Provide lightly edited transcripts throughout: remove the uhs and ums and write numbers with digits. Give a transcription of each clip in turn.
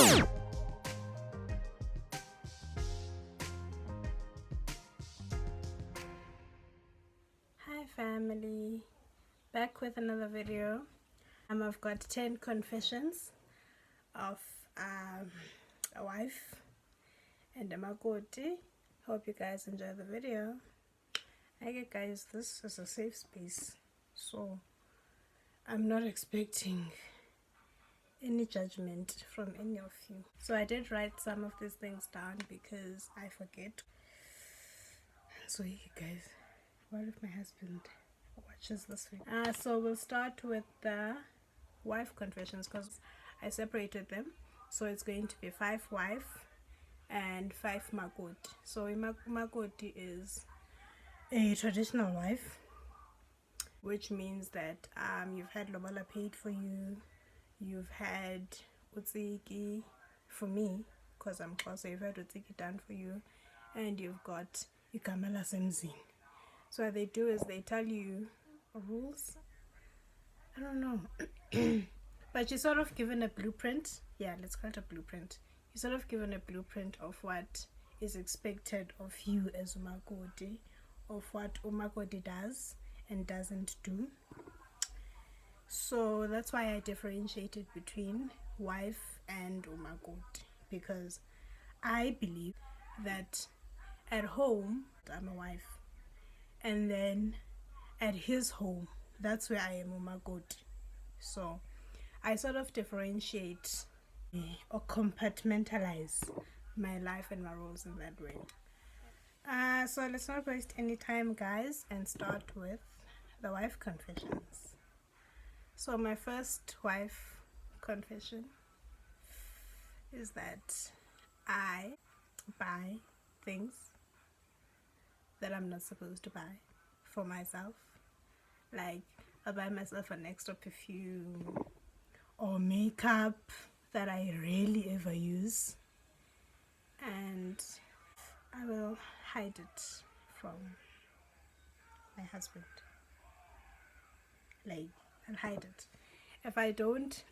Hi family, back with another video. I've got 10 confessions of a wife and a Makoti. Hope you guys enjoy the video. Okay guys, this is a safe space, so I'm not expecting any judgment from any of you. So I did write some of these things down because I forget. So you guys, what if my husband watches this video? So we'll start with the wife confessions because I separated them. So it's going to be 5 wife and 5 Makoti. So a Makoti is a traditional wife, which means that you've had lobola paid for you, you've had utsiki for me because I'm close, so you've had utsiki done for you, and you've got ikamela semzini. So what they do is they tell you rules, I don't know, but you're sort of given a blueprint. Yeah, let's call it a blueprint. You're sort of given a blueprint of what is expected of you as umakoti, of what umakoti does and doesn't do. So that's why I differentiated between wife and umakoti, because I believe that at home I'm a wife, and then at his home that's where I am umakoti. So I sort of differentiate or compartmentalize my life and my roles in that way. So let's not waste any time, guys, and start with the wife confessions. So my first wife confession is that I buy things that I'm not supposed to buy for myself. Like, I buy myself an extra perfume or makeup that I rarely ever use, and I will hide it from my husband. Like, I'll hide it. If I don't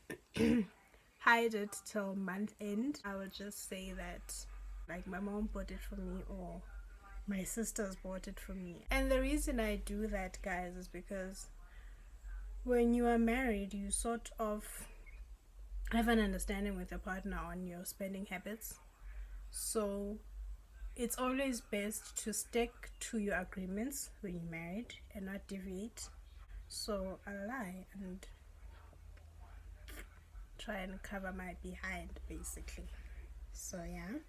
hide it till month end, I will just say that like my mom bought it for me or my sisters bought it for me. And the reason I do that, guys, is because when you are married, you sort of have an understanding with your partner on your spending habits. So it's always best to stick to your agreements when you're married and not deviate. So I'll lie and try and cover my behind, basically. So yeah.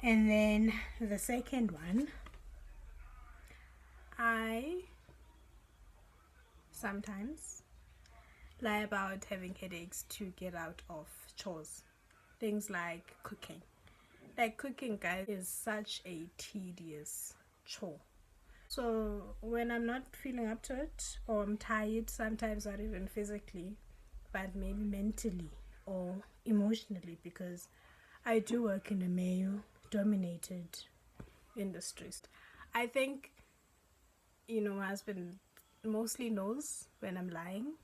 And then the second one, I sometimes lie about having headaches to get out of chores. Things like cooking. Like, cooking, guys, is such a tedious chore. So when I'm not feeling up to it, or I'm tired, sometimes not even physically, but maybe mentally or emotionally, because I do work in a male dominated industries. I think, my husband mostly knows when I'm lying,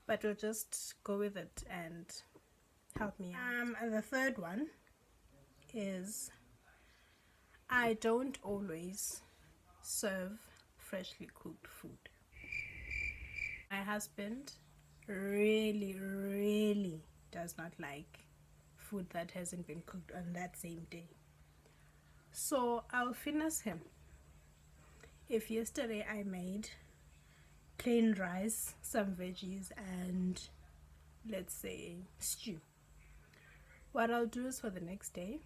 but we'll just go with it and help me out. The third one is I don't always serve freshly cooked food. My husband really does not like food that hasn't been cooked on that same day. So I'll finesse him. If yesterday I made plain rice, some veggies, and let's say stew, what I'll do is for the next day,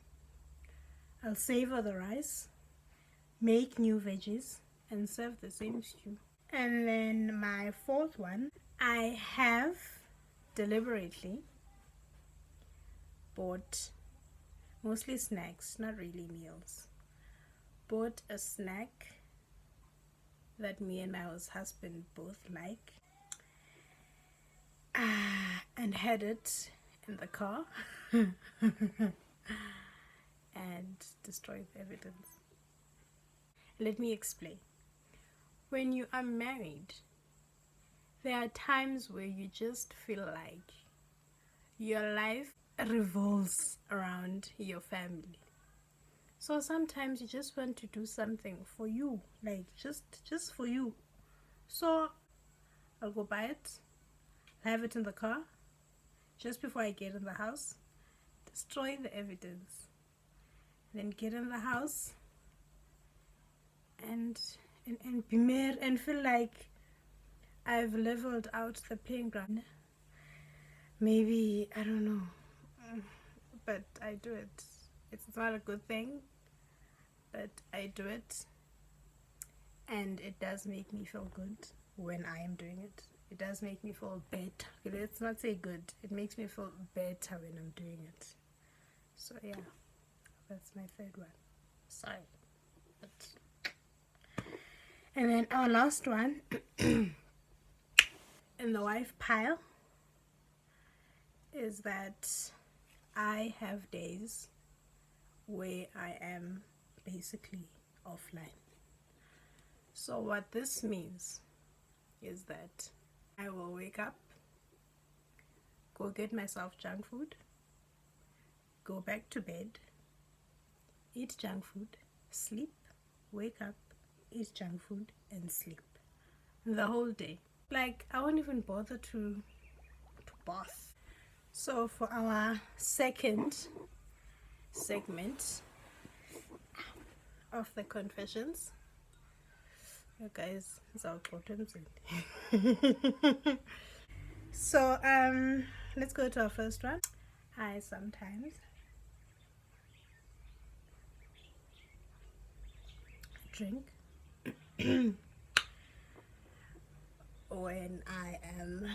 I'll savor the rice, make new veggies, and serve the same stew. And then my fourth one, I have deliberately bought mostly snacks, not really meals. Bought a snack that me and my husband both like, and had it in the car and destroyed the evidence. Let me explain. When you are married, there are times where you just feel like your life revolves around your family. So sometimes you just want to do something for you, like just for you. So I'll go buy it, have it in the car, just before I get in the house, destroy the evidence, then get in the house and be mad and feel like I've leveled out the playing ground. Maybe, I don't know, but I do it. It's not a good thing, but I do it, and it does make me feel good when I am doing it. It does make me feel better. Let's not say good. It makes me feel better when I'm doing it. So yeah, that's my third one. Sorry. And then our last one in the wife pile is that I have days where I am basically offline. So what this means is that I will wake up, go get myself junk food, go back to bed, eat junk food, sleep, wake up, eat junk food, and sleep the whole day. Like, I won't even bother to bath. So for our second segment of the confessions, you guys, it's our bottoms. So let's go to our first one. I sometimes drink when I am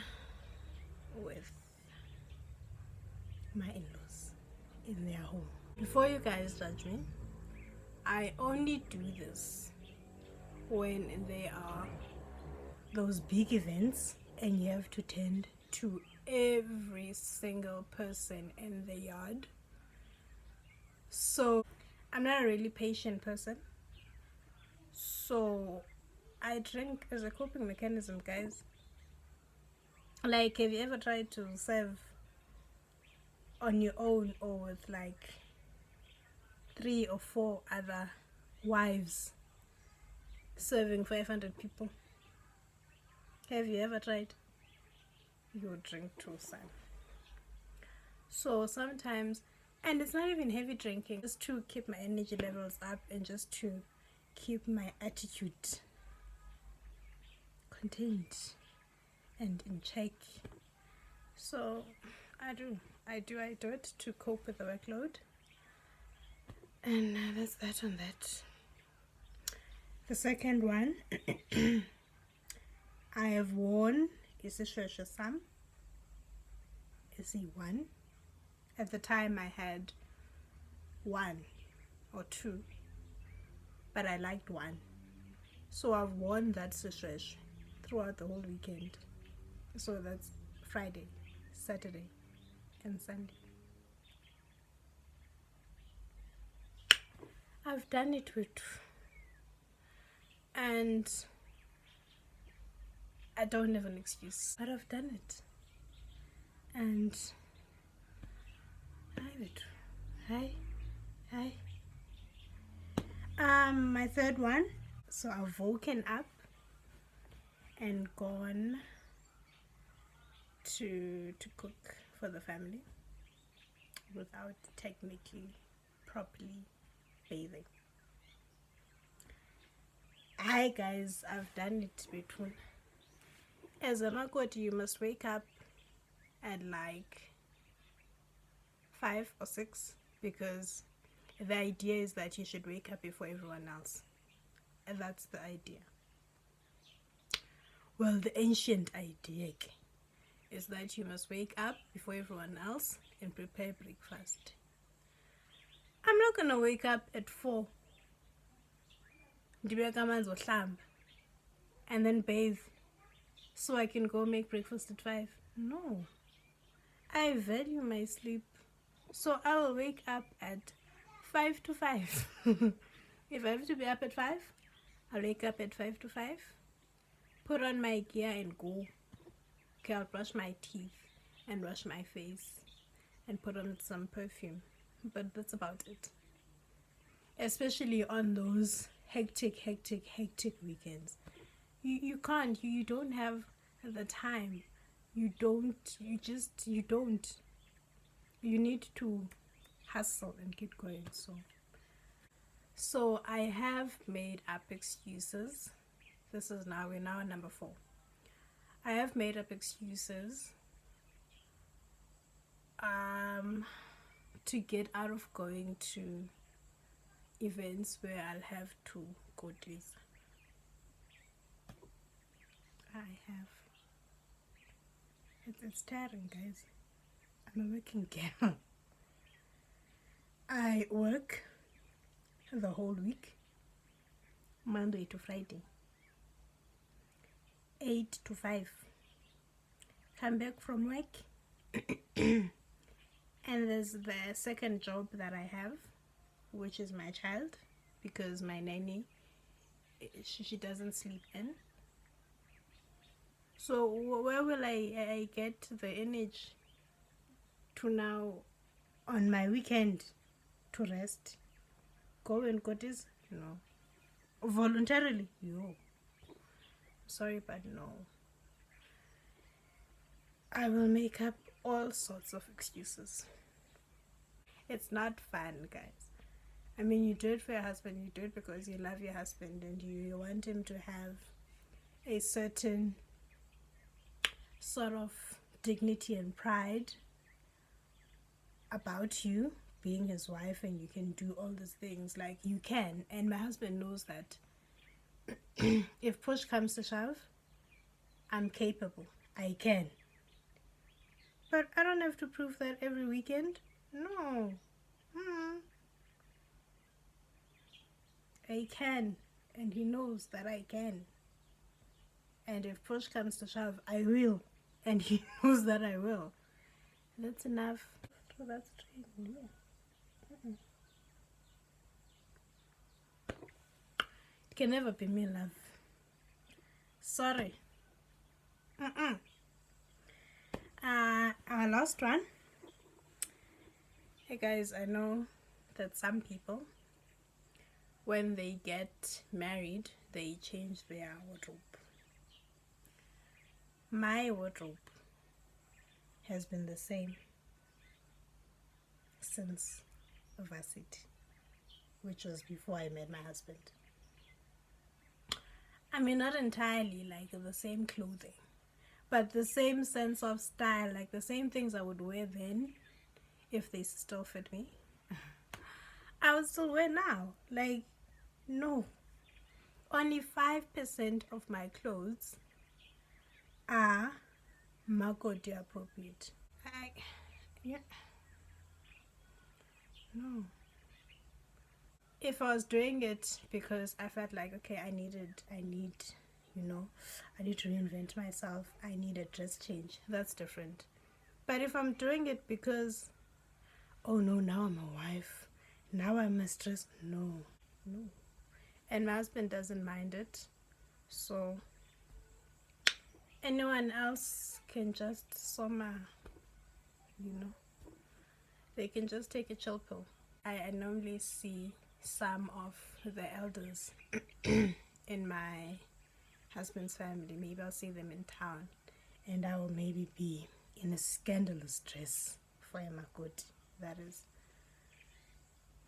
with my in-laws in their home. Before you guys judge me, I only do this when there are those big events and you have to tend to every single person in the yard. So I'm not a really patient person, so I drink as a coping mechanism, guys. Like, have you ever tried to serve on your own or with like 3 or 4 other wives serving 500 people? Have you ever tried? You drink too, son. So sometimes, and it's not even heavy drinking, just to keep my energy levels up and just to keep my attitude contained and in check. So I do it to cope with the workload, and that's that on that. The second one I have worn is a shosha sam. Is he one? At the time I had 1 or 2, but I liked 1, so I've worn that sishwesh throughout the whole weekend. So that's Friday, Saturday, and Sunday. I've done it with, and I don't have an excuse, but I've done it, and I have it. Hi. My third one. So I've woken up and gone to cook for the family without technically properly bathing. Hi guys, I've done it between. As a Makoti, you must wake up at like 5 or 6, because the idea is that you should wake up before everyone else. And that's the idea. Well, the ancient idea is that you must wake up before everyone else and prepare breakfast. I'm not gonna wake up at 4 and then bathe so I can go make breakfast at 5. No, I value my sleep, so I will wake up at 5 to 5. If I have to be up at 5, I'll wake up at 5 to 5, put on my gear and go. Okay, I'll brush my teeth and wash my face and put on some perfume, but that's about it. Especially on those hectic weekends. You can't, you don't have the time. You don't. You need to hustle and keep going. So I have made up excuses. We're now at number 4. I have made up excuses to get out of going to events where I'll have to go to. It's tiring, guys. I'm a working girl. I work the whole week, Monday to Friday, 8 to 5. Come back from work, and there's the second job that I have, which is my child, because my nanny, she doesn't sleep in. So where will I get the energy to now on my weekend to rest? Go and go this? No. Voluntarily? Yo. Sorry, but no. I will make up all sorts of excuses. It's not fun, guys. I mean, you do it for your husband, you do it because you love your husband and you want him to have a certain sort of dignity and pride about you being his wife, and you can do all these things. Like, you can, and my husband knows that. If push comes to shove, I'm capable. I can. But I don't have to prove that every weekend. No. I can, and he knows that I can. And if push comes to shove, I will, and he knows that I will. That's enough. So that's training. It can never be me, love. Sorry. Our last one. Hey guys, I know that some people, when they get married, they change their wardrobe. My wardrobe has been the same since varsity, which was before I met my husband. I mean, not entirely like the same clothing, but the same sense of style, like the same things I would wear then, if they still fit me, I would still wear now. Like, no. Only 5% of my clothes are Makoti appropriate. Yeah. No. If I was doing it because I felt like, okay, I need to reinvent myself, I need a dress change, that's different. But if I'm doing it because, oh no, now I'm a wife, now I'm a stress, no. And my husband doesn't mind it, so anyone else can just they can just take a chill pill. I normally see some of the elders in my husband's family. Maybe I'll see them in town, and I will maybe be in a scandalous dress for a Makoti. That is.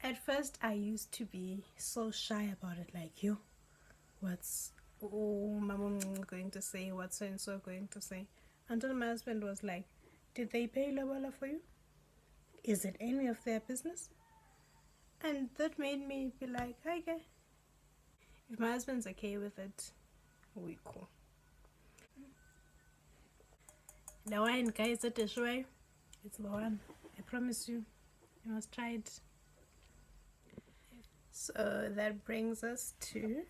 At first, I used to be so shy about it, like, yo, what's my mom going to say? What's so and so going to say? Until my husband was like, did they pay Lawala for you? Is it any of their business? And that made me be like, okay, if my husband's okay with it, we cool. The wine, guys, at the show, it's the one. I promise you, you must try it. So that brings us to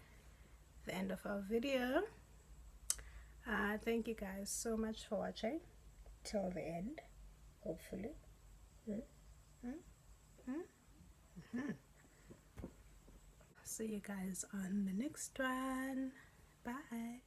the end of our video. Thank you guys so much for watching till the end, hopefully. See you guys on the next one. Bye.